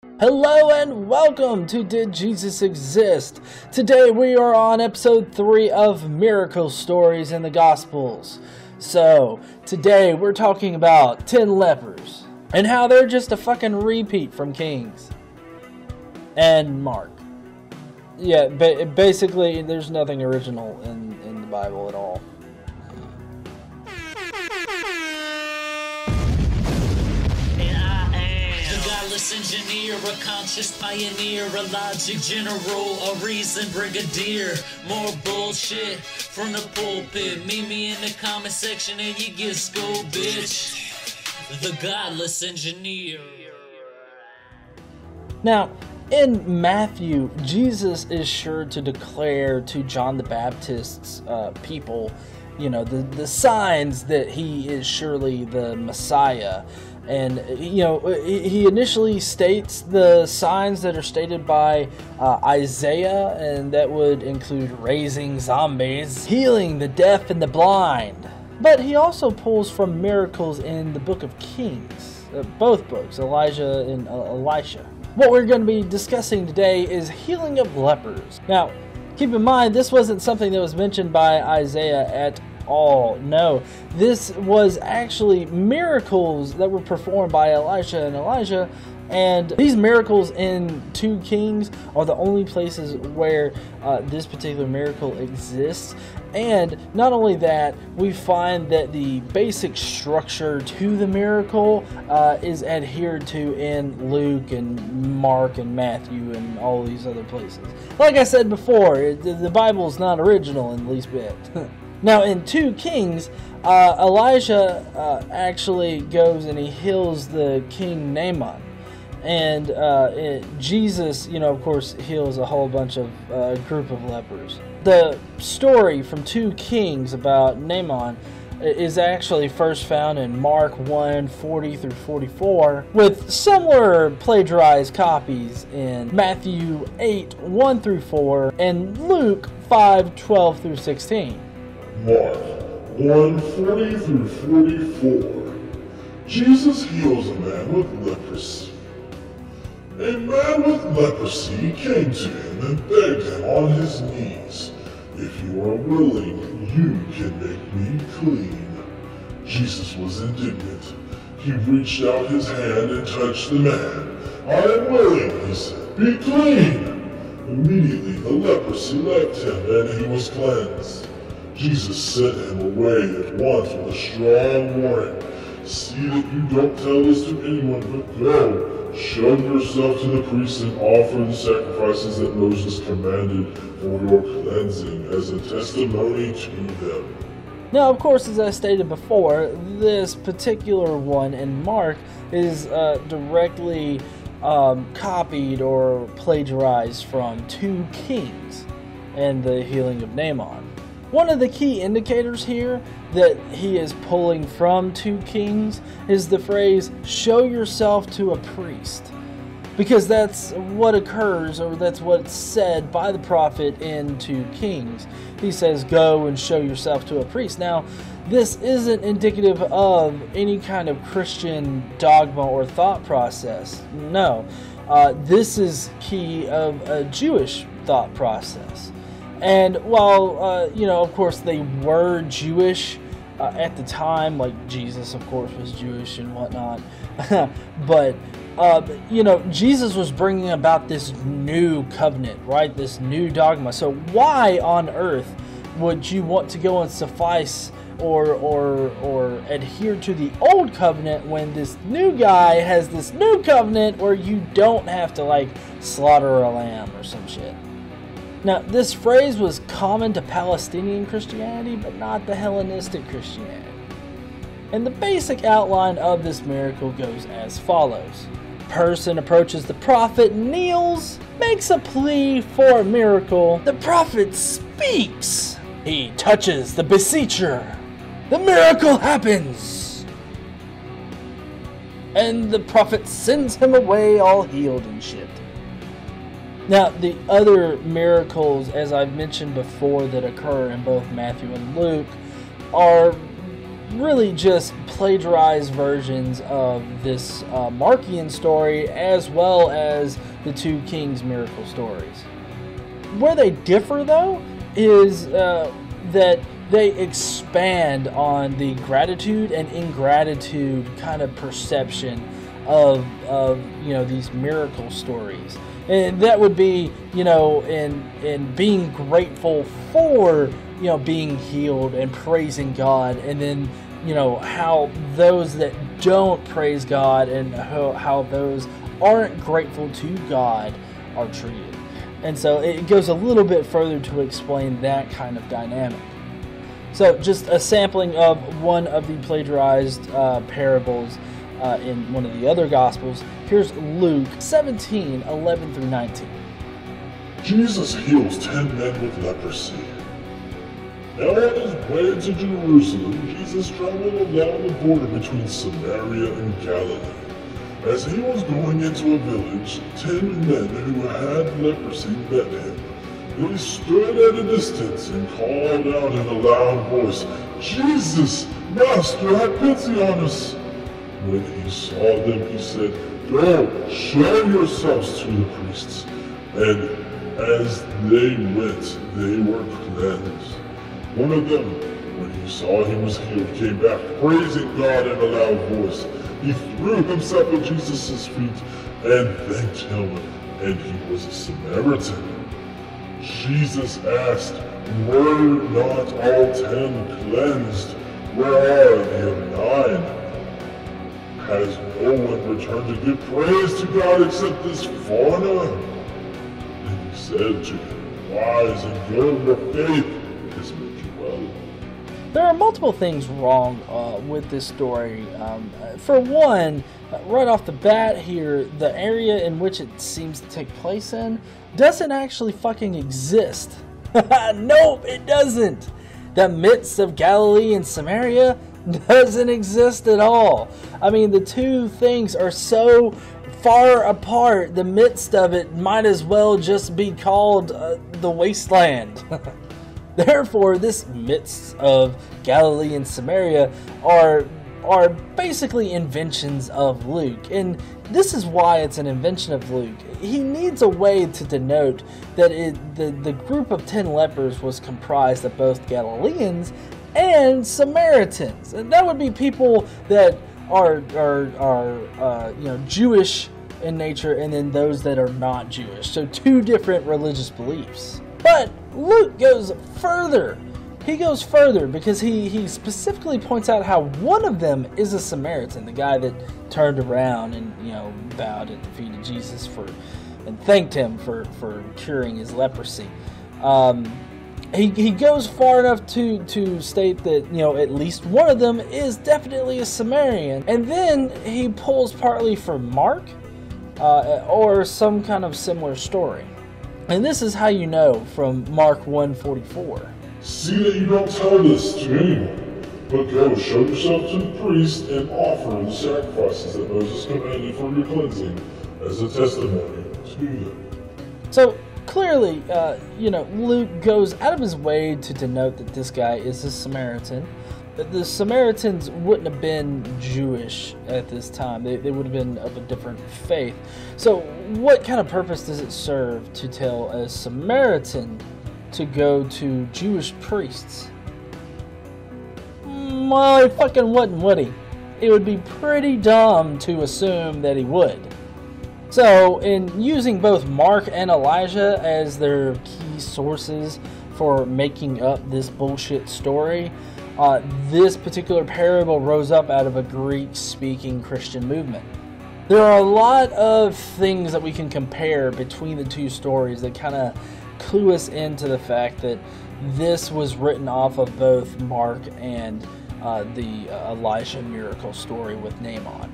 Hello and welcome to Did Jesus Exist? Today we are on episode 3 of Miracle Stories in the Gospels. So, today we're talking about 10 lepers and how they're just a fucking repeat from Kings and Mark. Yeah, basically there's nothing original in the Bible at all. Godless engineer, a conscious pioneer, a logic general, a reason brigadier. More bullshit from the pulpit. Meet me in the comment section and you get schooled, bitch. The Godless engineer. Now, in Matthew, Jesus is sure to declare to John the Baptist's people, the signs that he is surely the Messiah. And, he initially states the signs that are stated by Isaiah, and that would include raising zombies, healing the deaf and the blind. But he also pulls from miracles in the book of Kings, both books, Elijah and Elisha. What we're going to be discussing today is healing of lepers. Now, keep in mind, this wasn't something that was mentioned by Isaiah at all. No, this was actually miracles that were performed by Elisha and Elijah, and these miracles in 2 Kings are the only places where this particular miracle exists. And not only that, we find that the basic structure to the miracle is adhered to in Luke and Mark and Matthew and all these other places. Like I said before, the Bible is not original in the least bit. Now, in 2 Kings, Elijah actually goes and he heals the king Namaan. And Jesus, of course, heals a whole bunch of group of lepers. The story from 2 Kings about Namaan is actually first found in Mark 1:40 through 44, with similar plagiarized copies in Matthew 8:1 through 4 and Luke 5:12 through 16. Mark 1:40 through 44. Jesus heals a man with leprosy. A man with leprosy came to him and begged him on his knees, "If you are willing, you can make me clean." Jesus was indignant. He reached out his hand and touched the man. "I am willing," he said, "be clean." Immediately the leprosy left him and he was cleansed. Jesus sent him away at once with a strong warning. "See that you don't tell this to anyone, but go. Show yourself to the priests and offer the sacrifices that Moses commanded for your cleansing as a testimony to them." Now, of course, as I stated before, this particular one in Mark is directly copied or plagiarized from 2 Kings and the healing of Namaan. One of the key indicators here that he is pulling from 2 Kings is the phrase, "show yourself to a priest," because that's what occurs, or that's what's said by the prophet in 2 Kings. He says, "go and show yourself to a priest." Now, this isn't indicative of any kind of Christian dogma or thought process. No, this is key of a Jewish thought process. And while, of course, they were Jewish at the time, like Jesus, of course, was Jewish and whatnot, but, Jesus was bringing about this new covenant, right? This new dogma. So why on earth would you want to go and suffice or adhere to the old covenant when this new guy has this new covenant where you don't have to, slaughter a lamb or some shit? Now, this phrase was common to Palestinian Christianity, but not the Hellenistic Christianity. And the basic outline of this miracle goes as follows. Person approaches the prophet, kneels, makes a plea for a miracle. The prophet speaks. He touches the beseecher. The miracle happens. And the prophet sends him away all healed and shit. Now, the other miracles, as I've mentioned before, that occur in both Matthew and Luke are really just plagiarized versions of this Markian story as well as the two kings' miracle stories. Where they differ, though, is that they expand on the gratitude and ingratitude kind of perception of these miracle stories. And that would be, in being grateful for, being healed and praising God, and then, how those that don't praise God and how those aren't grateful to God are treated. And so it goes a little bit further to explain that kind of dynamic. So just a sampling of one of the plagiarized parables in one of the other Gospels. Here's Luke 17:11-19. Jesus heals 10 men with leprosy. Now on his way to Jerusalem, Jesus traveled along the border between Samaria and Galilee. As he was going into a village, 10 men who had leprosy met him. Then he stood at a distance and called out in a loud voice, "Jesus, Master, have pity on us." When he saw them, he said, "Go, show yourselves to the priests." And as they went, they were cleansed. One of them, when he saw he was healed, came back, praising God in a loud voice. He threw himself at Jesus' feet and thanked him, and he was a Samaritan. Jesus asked, "Were not all 10 cleansed? Where are the other 9? Has no one returned to give praise to God except this foreigner?" And he said to him, "Rise and go, your faith has made you well." There are multiple things wrong with this story. For one, right off the bat here, the area in which it seems to take place in doesn't actually fucking exist. Nope, it doesn't. The midst of Galilee and Samaria doesn't exist at all. I mean, the two things are so far apart, the midst of it might as well just be called the wasteland. Therefore, this midst of Galilee and Samaria are basically inventions of Luke. And this is why it's an invention of Luke. He needs a way to denote that the group of 10 lepers was comprised of both Galileans and Samaritans. And that would be people that are Jewish in nature, and then those that are not Jewish. So two different religious beliefs. But Luke goes further. He goes further because he specifically points out how one of them is a Samaritan, the guy that turned around and bowed at the feet of Jesus and thanked him for curing his leprosy. He goes far enough to state that at least one of them is definitely a Samaritan, and then he pulls partly from Mark or some kind of similar story. And this is how you know from Mark 1:44. "See that you don't tell this to anyone, but go show yourself to the priest and offer the sacrifices that Moses commanded for your cleansing as a testimony to them." So clearly, Luke goes out of his way to denote that this guy is a Samaritan. The Samaritans wouldn't have been Jewish at this time. They would have been of a different faith. So what kind of purpose does it serve to tell a Samaritan to go to Jewish priests? Well, he fucking wouldn't, would he? It would be pretty dumb to assume that he would. So, in using both Mark and Elijah as their key sources for making up this bullshit story, this particular parable rose up out of a Greek-speaking Christian movement. There are a lot of things that we can compare between the two stories that kind of clue us into the fact that this was written off of both Mark and the Elisha miracle story with Namaan.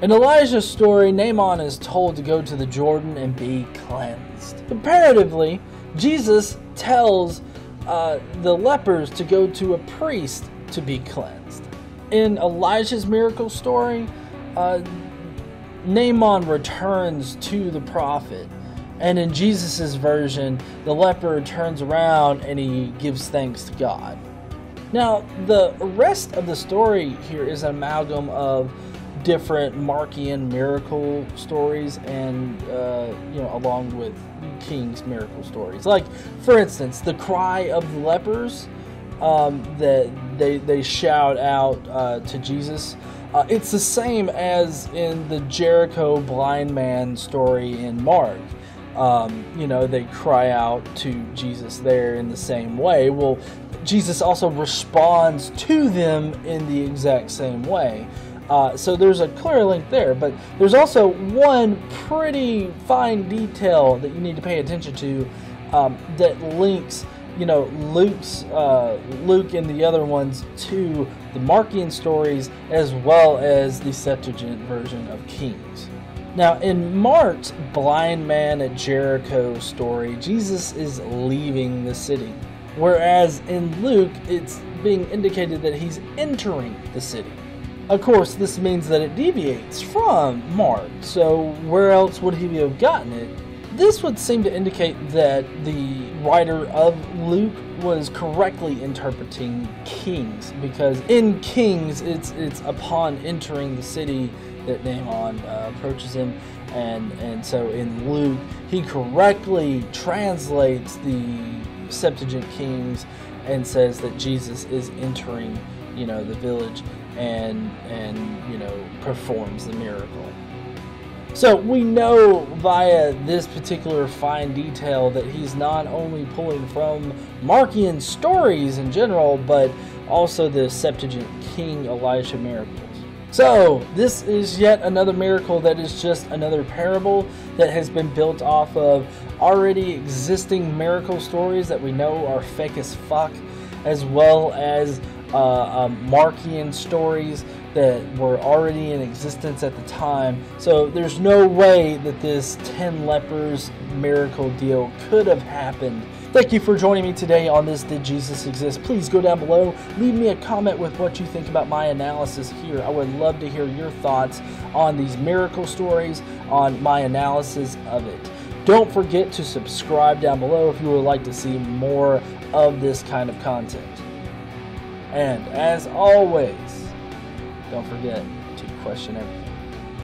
In Elijah's story, Namaan is told to go to the Jordan and be cleansed. Comparatively, Jesus tells the lepers to go to a priest to be cleansed. In Elijah's miracle story, Namaan returns to the prophet, and in Jesus' version, the leper turns around and he gives thanks to God. Now, the rest of the story here is an amalgam of different Markian miracle stories and, along with King's miracle stories. Like, for instance, the cry of the lepers that they shout out to Jesus. It's the same as in the Jericho blind man story in Mark. They cry out to Jesus there in the same way. Well, Jesus also responds to them in the exact same way. So there's a clear link there, but there's also one pretty fine detail that you need to pay attention to that links, Luke and the other ones to the Markian stories as well as the Septuagint version of Kings. Now, in Mark's blind man at Jericho story, Jesus is leaving the city, whereas in Luke, it's being indicated that he's entering the city. Of course, this means that it deviates from Mark, so where else would he have gotten it? This would seem to indicate that the writer of Luke was correctly interpreting Kings, because in Kings, it's upon entering the city that Namaan approaches him, and so in Luke, he correctly translates the Septuagint Kings and says that Jesus is entering, the village and performs the miracle. So we know via this particular fine detail that he's not only pulling from Markian stories in general, but also the Septuagint King Elisha miracles. So this is yet another miracle that is just another parable that has been built off of already existing miracle stories that we know are fake as fuck, as well as Markian stories that were already in existence at the time. So there's no way that this 10 lepers miracle deal could have happened. Thank you for joining me today on this Did Jesus Exist? Please go down below, leave me a comment with what you think about my analysis here. I would love to hear your thoughts on these miracle stories, on my analysis of it. Don't forget to subscribe down below if you would like to see more of this kind of content. And as always, don't forget to question everything.